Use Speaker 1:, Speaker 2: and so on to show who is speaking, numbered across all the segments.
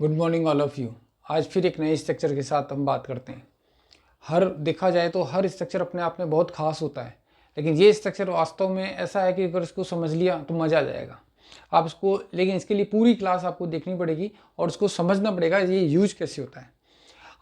Speaker 1: Good morning all of you. आज फिर एक नए स्ट्रक्चर के साथ हम बात करते हैं। देखा जाए तो हर स्ट्रक्चर अपने आप में बहुत खास होता है, लेकिन ये स्ट्रक्चर वास्तव में ऐसा है कि अगर इसको समझ लिया तो मज़ा आ जाएगा। आप इसको, लेकिन इसके लिए पूरी क्लास आपको देखनी पड़ेगी और उसको समझना पड़ेगा ये यूज कैसे होता है।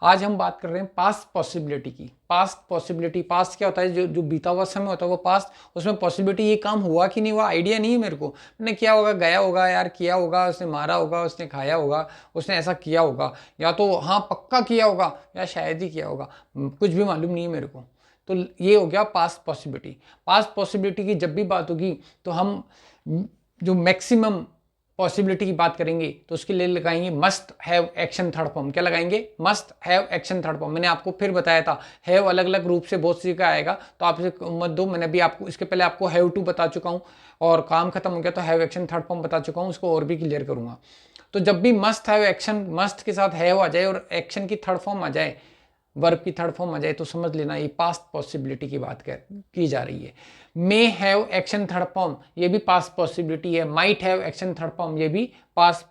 Speaker 1: आज हम बात कर रहे हैं पास्ट पॉसिबिलिटी की। पास्ट पॉसिबिलिटी, पास्ट क्या होता है? जो जो बीता हुआ समय होता है वो पास्ट। उसमें पॉसिबिलिटी ये काम हुआ कि नहीं हुआ आइडिया नहीं है मेरे को। मैंने क्या होगा, गया होगा यार, किया होगा, उसने मारा होगा, उसने खाया होगा, उसने ऐसा किया होगा, या तो हाँ पक्का किया होगा या शायद ही किया होगा, कुछ भी मालूम नहीं है मेरे को। तो ये हो गया पास्ट पॉसिबिलिटी। पास्ट पॉसिबिलिटी की जब भी बात होगी तो हम जो मैक्सिमम पॉसिबिलिटी की बात करेंगे तो उसके लिए लगाएंगे must have action third form. क्या लगाएंगे? Must have action third form. मैंने आपको फिर बताया था हैव अलग अलग रूप से बहुत सी का आएगा, तो आप इसे मत दो। मैंने अभी आपको इसके पहले आपको हैव टू बता चुका हूँ और काम खत्म हो गया तो हैव एक्शन थर्ड फॉर्म बता चुका हूँ, उसको और भी क्लियर करूंगा। तो जब भी मस्ट हैव एक्शन, मस्ट के साथ हैव आ जाए और एक्शन की थर्ड फॉर्म आ जाए, वर्ब की थर्ड फॉर्म आ जाए, तो समझ लेना ये पास्ट पॉसिबिलिटी की बात की जा रही है। मे हैव एक्शन थर्ड फॉर्म, ये भी पास्ट पॉसिबिलिटी है। Might have action third form, ये भी पास्ट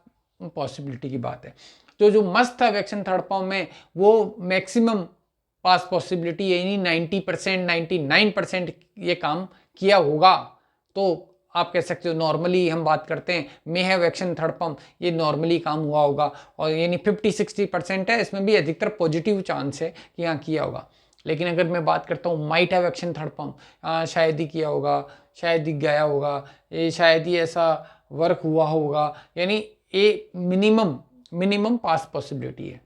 Speaker 1: पॉसिबिलिटी की बात है। तो जो must have action third form में वो मैक्सिमम पास्ट पॉसिबिलिटी है, यानी 90%, 99% ये काम किया होगा। तो आप कह सकते हो नॉर्मली हम बात करते हैं मे हैव एक्शन थर्ड फॉर्म, ये नॉर्मली काम हुआ होगा, और यानी 50-60% है, इसमें भी अधिकतर पॉजिटिव चांस है कि यहाँ किया होगा। लेकिन अगर मैं बात करता हूँ might have action third form, शायद ही किया होगा, शायद ही गया होगा, ये शायद ही ऐसा वर्क हुआ होगा, यानी ये मिनिमम पास्ट पॉसिबिलिटी है।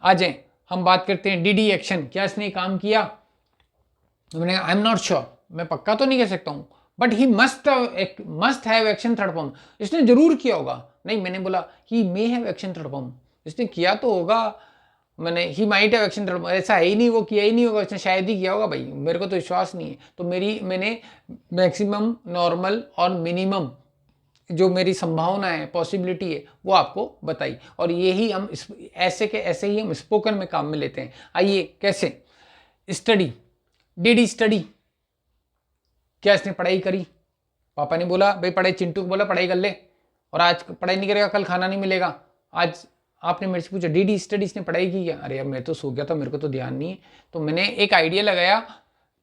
Speaker 1: आ जाए हम बात करते हैं डीडी एक्शन, क्या इसने काम किया? मैंने आई एम नॉट श्योर, मैं पक्का तो नहीं कह सकता हूँ, but he must have action third form, इसने जरूर किया होगा। नहीं, मैंने बोला he may have action third form, इसने किया तो होगा। मैंने he might have action third form, ऐसा है ही नहीं, वो किया ही नहीं होगा, इसने शायद ही किया होगा। भाई मेरे को तो विश्वास नहीं है। तो मैंने मैक्सिमम, नॉर्मल और मिनिमम जो मेरी संभावना है, पॉसिबिलिटी है, वो आपको बताई। और यही हम ऐसे के ऐसे ही हम स्पोकन में काम में लेते हैं। आइए कैसे? स्टडी, डिड ही स्टडी, क्या इसने पढ़ाई करी? पापा ने बोला भाई पढ़ाई, चिंटू को बोला पढ़ाई कर ले, और आज पढ़ाई नहीं करेगा कल खाना नहीं मिलेगा। आज आपने मेरे से पूछा डी डी स्टडी, इसने पढ़ाई की क्या? अरे यार मैं तो सो गया था, मेरे को तो ध्यान नहीं है। तो मैंने एक आइडिया लगाया,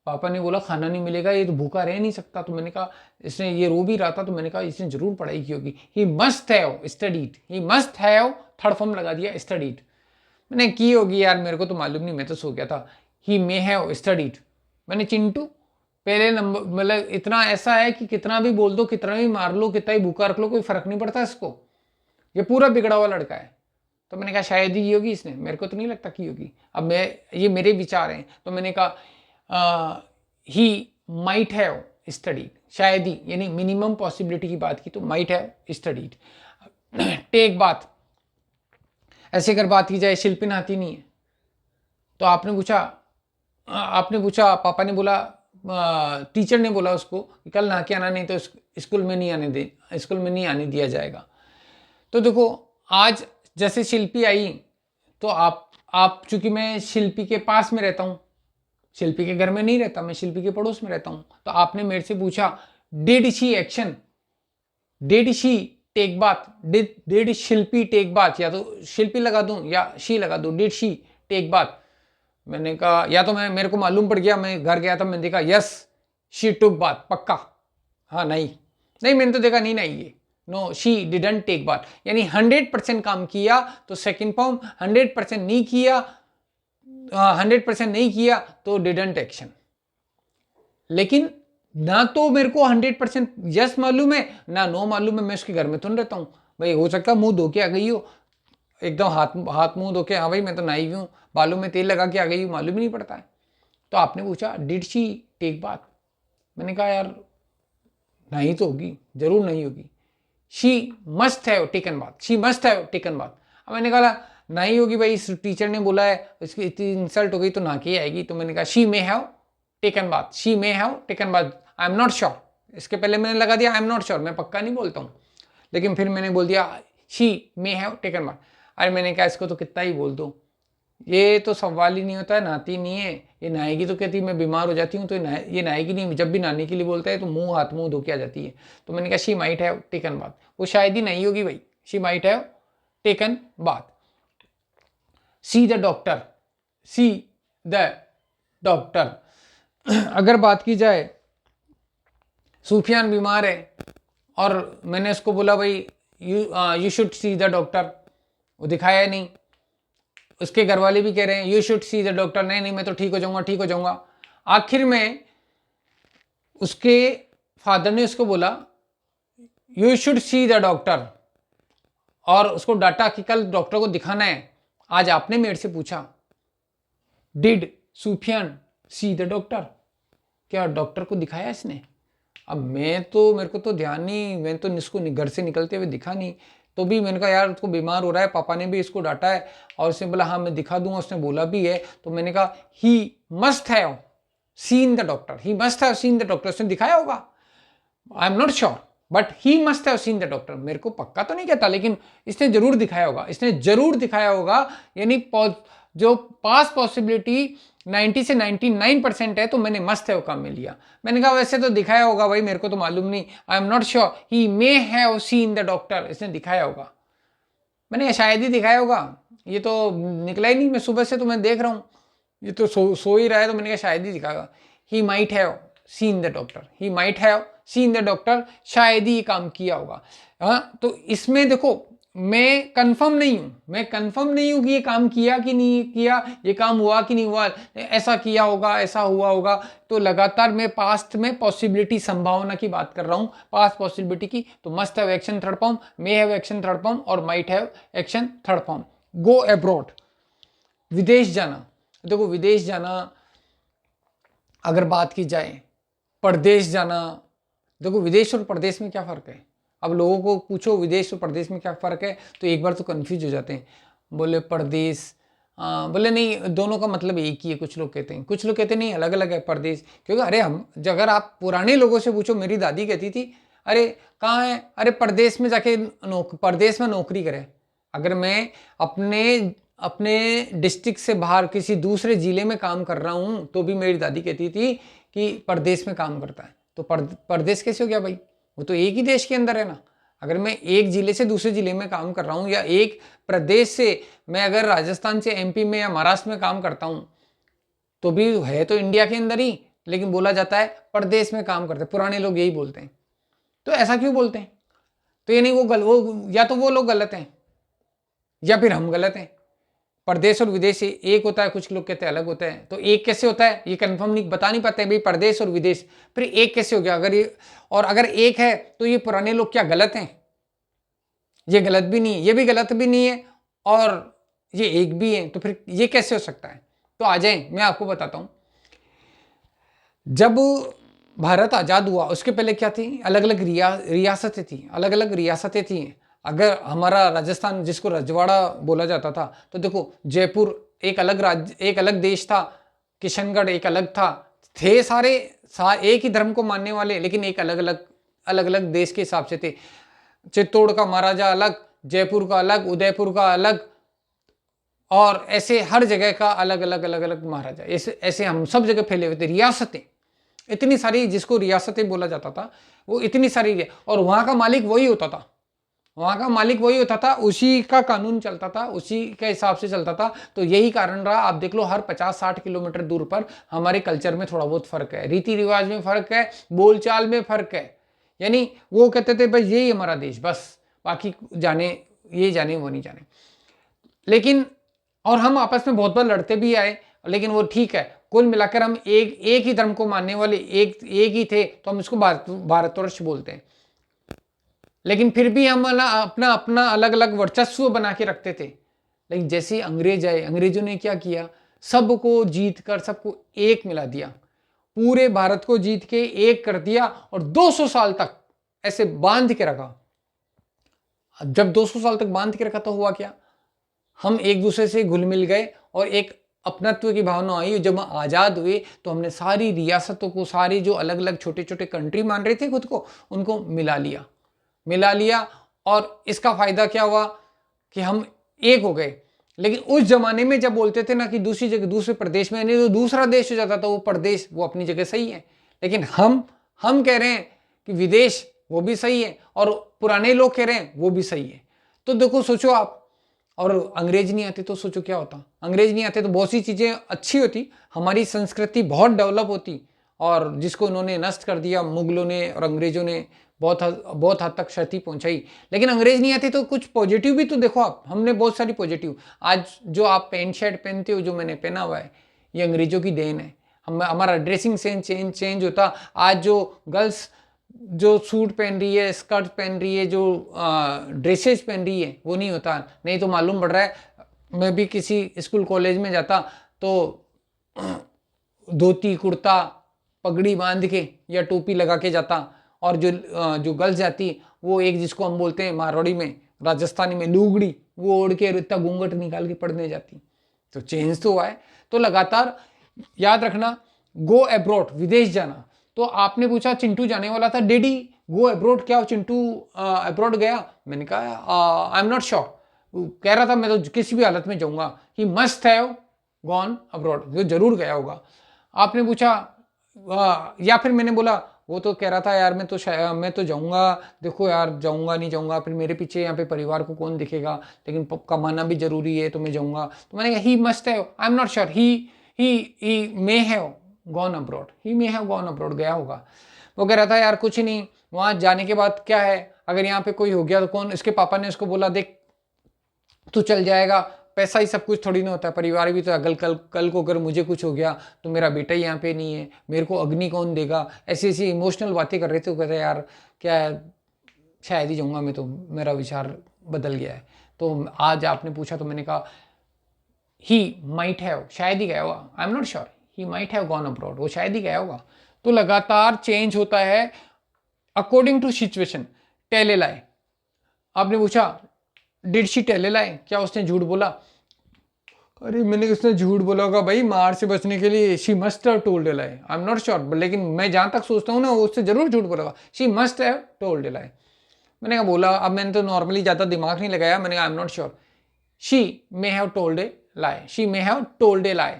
Speaker 1: पापा ने बोला खाना नहीं मिलेगा, ये तो भूखा रह नहीं सकता। तो मैंने कहा इसने, ये रो भी रहा था, तो मैंने कहा इसने जरूर पढ़ाई की होगी। ही must have studied, he must have third form लगा दिया स्टडीड। मैंने की होगी यार, मेरे को तो मालूम नहीं, मैं तो सो गया था। ही मे हैव स्टडीड। मैंने चिंटू पहले नंबर, मतलब इतना ऐसा है कि कितना भी बोल दो, कितना भी मार लो, कितना भी भूखा रख लो, कोई फर्क नहीं पड़ता इसको, ये पूरा बिगड़ा हुआ लड़का है। तो मैंने कहा शायद ही होगी इसने, मेरे को तो नहीं लगता की होगी। अब ये मेरे विचार हैं। तो मैंने कहा ही माइट हैव स्टडीड, शायद ही, यानी मिनिमम पॉसिबिलिटी की बात की तो माइट हैव स्टडीड। टेक बात, ऐसे अगर बात की जाए, शिल्पी नहाती नहीं है, तो आपने पूछा, पापा ने बोला, टीचर ने बोला उसको कि कल नहा के आना, नहीं तो स्कूल में नहीं आने दिया जाएगा। तो देखो आज जैसे शिल्पी आई, तो आप चूंकि मैं शिल्पी के पास में रहता हूँ, शिल्पी के घर में नहीं रहता, मैं शिल्पी के पड़ोस में रहता हूँ, तो आपने मेरे से पूछा did she action, did she take bath, did Shilpi take bath, या तो शिल्पी लगा दूं या शी लगा दूं, डिड शी टेक बाथ। मैंने कहा, या तो मेरे को मालूम पड़ गया, मैं घर गया था, मैंने देखा यस शी टुक बाथ, पक्का। हाँ नहीं मैंने तो देखा नहीं ये, no she didn't take bath, यानी 100% काम किया तो सेकंड फॉर्म, 100% नहीं किया, 100% नहीं किया तो डिडंट एक्शन। लेकिन ना तो मेरे को 100% यस मालूम है ना नो मालूम है, मैं उसके घर में तो नहीं रहता हूँ। भाई हो सकता है मुंह धो के आ गई हो, एकदम हाथ मुंह धो के, हाँ भाई मैं तो नहाई हूँ, बालों में तेल लगा के आ गई हूँ, मालूम ही नहीं पड़ता है। तो आपने पूछा डिड शी टेक बाथ, मैंने कहा यार नहीं तो होगी, जरूर नहीं होगी। She must have taken bath, she must have taken bath. अब मैंने कहा नहीं होगी भाई, इस टीचर ने बोला है, इसकी इतनी इंसल्ट हो गई तो ना के आएगी। तो मैंने कहा she may have taken bath, she may have taken bath, I am not sure. इसके पहले मैंने लगा दिया आई एम नॉट श्योर, मैं पक्का नहीं बोलता हूँ, लेकिन फिर मैंने बोल दिया she may have taken bath. अरे मैंने कहा इसको तो कितना ही बोल दो, ये तो सवाल ही नहीं होता है, नहाती नहीं है, ये नहाएगी तो कहती मैं बीमार हो जाती हूँ, तो ये नहाएगी नहीं, जब भी नहाने के लिए बोलता है तो हाथ मुंह धो के आ जाती है। तो मैंने कहा she might have taken bath, वो शायद ही नहीं होगी भाई, she might have taken bath. See the doctor, see the doctor. अगर बात की जाए, सूफियान बीमार है और मैंने उसको बोला भाई you should see the doctor, वो दिखाया नहीं। उसके घर वाले भी कह रहे हैं you should see the doctor, नहीं नहीं मैं तो ठीक हो जाऊंगा, ठीक हो जाऊंगा। आखिर में उसके फादर ने उसको बोला you should see the doctor, और उसको डांटा कि कल डॉक्टर को दिखाना है। आज आपने मेरे से पूछा did Sufiyan see the doctor, क्या डॉक्टर को दिखाया इसने? अब मेरे को तो ध्यान नहीं, मैं तो इसको घर से निकलते हुए दिखा नहीं। तो भी मैंने कहा यार उसको बीमार हो रहा है, पापा ने भी इसको डांटा है और उसने बोला हाँ मैं दिखा दूंगा, उसने बोला भी है। तो मैंने कहा ही must have seen the doctor, he must have seen the doctor. उसने दिखाया होगा, आई am not sure, but he must have seen the doctor. मेरे को पक्का तो नहीं कहता, लेकिन इसने जरूर दिखाया होगा, इसने जरूर दिखाया होगा। यानी जो पास पॉसिबिलिटी 90 से 99% है, तो मैंने मस्ट हैव काम में लिया। मैंने कहा वैसे तो दिखाया होगा भाई, मेरे को तो मालूम नहीं, आई am not sure, he may have seen the doctor, इसने दिखाया होगा। मैंने शायद ही दिखाया होगा, ये तो निकला ही नहीं। मैं सुबह से तो मैं देख रहा हूँ ये तो सो ही रहा है, तो मैंने कहा शायद ही दिखाएगा। ही might have seen the doctor, he might have seen the doctor, शायद ही ये काम किया होगा। हाँ, तो इसमें देखो मैं कंफर्म नहीं हूं कि ये काम किया कि नहीं किया, ये काम हुआ कि नहीं हुआ, ऐसा किया होगा, ऐसा हुआ होगा। तो लगातार मैं पास्ट में पॉसिबिलिटी, संभावना की बात कर रहा हूं, पास्ट पॉसिबिलिटी की। तो must have action third form, may have action third form और might have action third form. Go abroad, विदेश जाना। देखो विदेश जाना अगर बात की जाए, परदेश जाना, देखो विदेश और परदेश में क्या फर्क है? अब लोगों को पूछो विदेश और परदेश में क्या फ़र्क है, तो एक बार तो कंफ्यूज हो जाते हैं। बोले परदेश, बोले नहीं दोनों का मतलब एक ही है। कुछ लोग कहते हैं, कुछ लोग कहते हैं नहीं अलग अलग है परदेश। क्योंकि अरे अगर आप पुराने लोगों से पूछो, मेरी दादी कहती थी अरे कहाँ है, अरे परदेश में जाके परदेश में नौकरी करे। अगर मैं अपने डिस्ट्रिक्ट से बाहर किसी दूसरे ज़िले में काम कर रहा हूँ, तो भी मेरी दादी कहती थी कि परदेश में काम करता है। तो परदेश कैसे हो गया भाई? वो तो एक ही देश के अंदर है ना। अगर मैं एक जिले से दूसरे जिले में काम कर रहा हूँ, या एक प्रदेश से मैं अगर राजस्थान से एमपी में या महाराष्ट्र में काम करता हूँ, तो भी है तो इंडिया के अंदर ही, लेकिन बोला जाता है प्रदेश में काम करते हैं। पुराने लोग यही बोलते हैं। तो ऐसा क्यों बोलते हैं? तो यानी वो या तो वो लोग गलत हैं या फिर हम गलत हैं। परदेश और विदेश एक होता है, कुछ लोग कहते हैं अलग होता है। तो एक कैसे होता है ये कंफर्म नहीं बता नहीं पाते भाई, परदेश और विदेश, फिर एक कैसे हो गया? अगर एक है तो ये पुराने लोग क्या गलत हैं? ये गलत भी नहीं है, ये भी गलत भी नहीं है, और ये एक भी है, तो फिर ये कैसे हो सकता है? तो आ जाए मैं आपको बताता हूं। जब भारत आजाद हुआ उसके पहले क्या थी? अलग अलग रियासतें थी, अलग अलग रियासतें थी। अगर हमारा राजस्थान, जिसको रजवाड़ा बोला जाता था, तो देखो जयपुर एक अलग राज्य, एक अलग देश था, किशनगढ़ एक अलग था। थे सारे एक ही धर्म को मानने वाले, लेकिन एक अलग अलग देश के हिसाब से थे। चित्तौड़ का महाराजा अलग, जयपुर का अलग, उदयपुर का अलग, और ऐसे हर जगह का अलग अलग महाराजा। ऐसे हम सब जगह फैले हुए थे। रियासतें इतनी सारी, जिसको रियासतें बोला जाता था, वो इतनी सारी, और वहां का मालिक वही होता था, वहां का मालिक वही होता था, उसी का कानून चलता था, उसी के हिसाब से चलता था। तो यही कारण रहा, आप देख लो हर 50-60 किलोमीटर दूर पर हमारे कल्चर में थोड़ा बहुत फर्क है, रीति रिवाज में फर्क है, बोलचाल में फर्क है। यानी वो कहते थे भाई यही हमारा देश, बस बाकी जाने ये जाने वो नहीं जाने। लेकिन और हम आपस में बहुत बार लड़ते भी आए, लेकिन वो ठीक है। कुल मिलाकर हम एक ही धर्म को मानने वाले एक ही थे, तो हम इसको भारतवर्ष बोलते हैं। लेकिन फिर भी हम अपना अपना अलग अलग वर्चस्व बना के रखते थे। लेकिन जैसे अंग्रेज आए, अंग्रेजों ने क्या किया? सबको जीत कर सबको एक मिला दिया, पूरे भारत को जीत के एक कर दिया, और 200 साल तक ऐसे बांध के रखा। जब 200 साल तक बांध के रखा तो हुआ क्या? हम एक दूसरे से घुल मिल गए और एक अपनत्व की भावना आई। जब हम आज़ाद हुए तो हमने सारी रियासतों को, सारी जो अलग अलग छोटे छोटे कंट्री मान रहे थे खुद को, उनको मिला लिया। और इसका फायदा क्या हुआ कि हम एक हो गए। लेकिन उस जमाने में जब बोलते थे ना कि दूसरी जगह, दूसरे प्रदेश में, नहीं तो दूसरा देश हो जाता था, वो प्रदेश वो अपनी जगह सही है। लेकिन हम कह रहे हैं कि विदेश वो भी सही है, और पुराने लोग कह रहे हैं वो भी सही है। तो देखो सोचो आप, और अंग्रेज नहीं आते तो सोचो क्या होता। अंग्रेज नहीं आते तो बहुत सी चीज़ें अच्छी होती, हमारी संस्कृति बहुत डेवलप होती, और जिसको उन्होंने नष्ट कर दिया मुगलों ने और अंग्रेजों ने, बहुत हद तक क्षति पहुंचाई। लेकिन अंग्रेज नहीं आते तो कुछ पॉजिटिव भी तो देखो आप, हमने बहुत सारी पॉजिटिव। आज जो आप पैंट शर्ट पहनते हो, जो मैंने पहना हुआ है, ये अंग्रेजों की देन है। हमारा ड्रेसिंग सेंस चेंज होता। आज जो गर्ल्स जो सूट पहन रही है, स्कर्ट पहन रही है, जो ड्रेसेस पहन रही है, वो नहीं होता। नहीं तो मालूम पड़ रहा है, मैं भी किसी स्कूल कॉलेज में जाता तो धोती कुर्ता पगड़ी बांध के या टोपी लगा के जाता, और जो गर्ल्स जाती वो एक, जिसको हम बोलते हैं मारवाड़ी में, राजस्थानी में लुगड़ी, वो ओढ़ के इतना घूंघट निकाल के पढ़ने जाती। तो चेंज तो हुआ है। तो लगातार याद रखना, गो अब्रॉड, विदेश जाना। तो आपने पूछा चिंटू जाने वाला था, डिड ही गो अब्रॉड, क्या चिंटू अब्रॉड गया? मैंने कहा आई एम नॉट श्योर। कह रहा था मैं तो किसी भी हालत में जाऊंगा। ही मस्ट हैव गॉन अब्रॉड, वो जरूर गया होगा। आपने पूछा या फिर मैंने बोला, वो तो कह रहा था यार मैं तो जाऊंगा, देखो यार जाऊंगा नहीं जाऊंगा, फिर मेरे पीछे यहाँ पे परिवार को कौन दिखेगा, लेकिन कमाना भी जरूरी है तो मैं जाऊंगा। तो मैंने कहा ही must have, I am not sure, he may have gone abroad, he may have gone abroad, गया होगा। वो कह रहा था यार कुछ नहीं, वहां जाने के बाद क्या है, अगर यहाँ पे कोई हो गया तो कौन, इसके पापा ने उसको बोला देख तू चल जाएगा, पैसा ही सब कुछ थोड़ी ना होता है, परिवार भी तो अगल कल को अगर मुझे कुछ हो गया तो मेरा बेटा ही यहाँ पे नहीं है, मेरे को अग्नि कौन देगा, ऐसी ऐसी इमोशनल बातें कर रहे थे। वो कहते यार क्या है, शायद ही जाऊँगा मैं, तो मेरा विचार बदल गया है। तो आज आपने पूछा तो मैंने कहा ही माइट हैव, शायद ही गया होगा, आई am not sure, he might have gone abroad, वो शायद ही गया होगा। तो लगातार चेंज होता है according to situation. Tell a lie, आपने पूछा did she tell a lie, क्या उसने झूठ बोला? अरे मैंने उसने झूठ बोला होगा भाई, मार से बचने के लिए। She must have told a lie, I am not sure, लेकिन मैं जहां तक सोचता हूँ ना, वो उससे जरूर झूठ बोला होगा। She must have told a लाई। मैंने कहा बोला, अब मैंने तो नॉर्मली ज्यादा दिमाग नहीं लगाया, मैंने कहा I am not sure, she may have told a lie, she may have told a lie.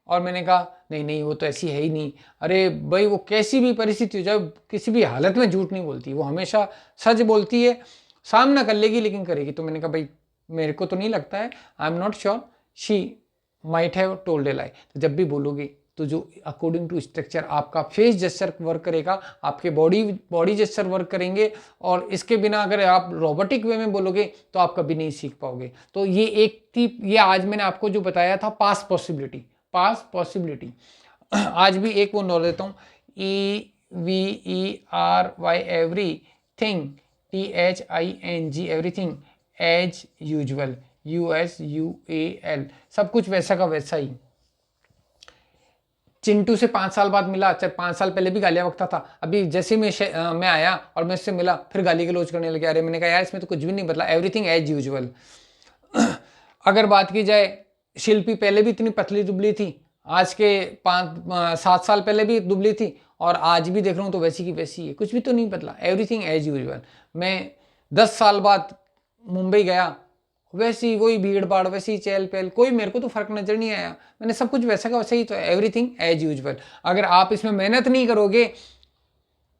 Speaker 1: और मैंने कहा नहीं नहीं, वो तो ऐसी है ही नहीं। अरे भाई, वो कैसी भी परिस्थिति हो जाए, किसी भी हालत में झूठ नहीं बोलती, वो हमेशा सच बोलती है, सामना कर लेगी लेकिन करेगी। तो मैंने कहा भाई मेरे को तो नहीं लगता है, I am not sure, she might have told a lie. तो जब भी बोलोगे तो जो अकॉर्डिंग टू स्ट्रक्चर आपका फेस जेस्चर वर्क करेगा, आपके बॉडी जेस्चर वर्क करेंगे, और इसके बिना अगर आप रोबोटिक वे में बोलोगे तो आप कभी नहीं सीख पाओगे। तो ये एक थी, ये आज मैंने आपको जो बताया था पास्ट पॉसिबिलिटी, पास्ट पॉसिबिलिटी। आज भी एक वो नॉलेज देता हूँ, EVERY everything, THING everything, as usual, USUAL, सब कुछ वैसा का वैसा ही। चिंटू से 5 साल बाद मिला, चाहे 5 साल पहले भी गालियां बकता था, अभी जैसे मैं आया और मैं उससे मिला फिर गाली गलौज करने लगे। अरे मैंने कहा यार इसमें तो कुछ भी नहीं बदला, एवरीथिंग एज यूजुअल। अगर बात की जाए, शिल्पी पहले भी इतनी पतली दुबली थी, आज के 7 साल पहले भी दुबली थी, और आज भी देख रहा हूँ तो वैसी की वैसी है, कुछ भी तो नहीं बदला, एवरीथिंग एज यूजुअल। मैं 10 साल बाद मुंबई गया, वैसी वही भीड़ भाड़, वैसी चहल पहल, कोई मेरे को तो फर्क नजर नहीं आया, मैंने सब कुछ वैसा का वैसा ही। तो एवरीथिंग एज यूजुअल। अगर आप इसमें मेहनत नहीं करोगे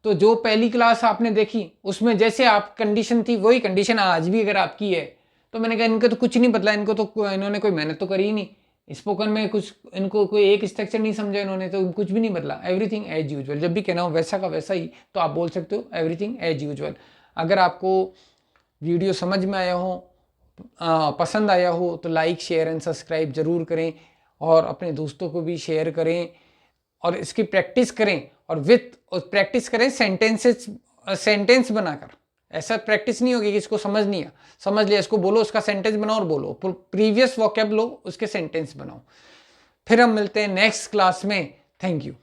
Speaker 1: तो जो पहली क्लास आपने देखी उसमें जैसे आप कंडीशन थी वही कंडीशन आज भी अगर आपकी है, तो मैंने कहा इनको तो कुछ नहीं बदला, इनको तो इन्होंने कोई मेहनत तो करी ही नहीं, स्पोकन में कुछ इनको कोई एक स्ट्रक्चर नहीं समझा इन्होंने, तो कुछ भी नहीं बदला, एवरीथिंग एज यूजुअल। जब भी कहना हो वैसा का वैसा ही, तो आप बोल सकते हो एवरीथिंग एज यूजुअल। अगर आपको वीडियो समझ में आया हो, पसंद आया हो, तो लाइक शेयर एंड सब्सक्राइब जरूर करें, और अपने दोस्तों को भी शेयर करें, और इसकी प्रैक्टिस करें, और प्रैक्टिस करें सेंटेंस बनाकर। ऐसा प्रैक्टिस नहीं होगी कि इसको समझ नहीं है, समझ लिया इसको बोलो, उसका सेंटेंस बनाओ और बोलो, प्रीवियस वोकैब लो, उसके सेंटेंस बनाओ। फिर हम मिलते हैं नेक्स्ट क्लास में। Thank you.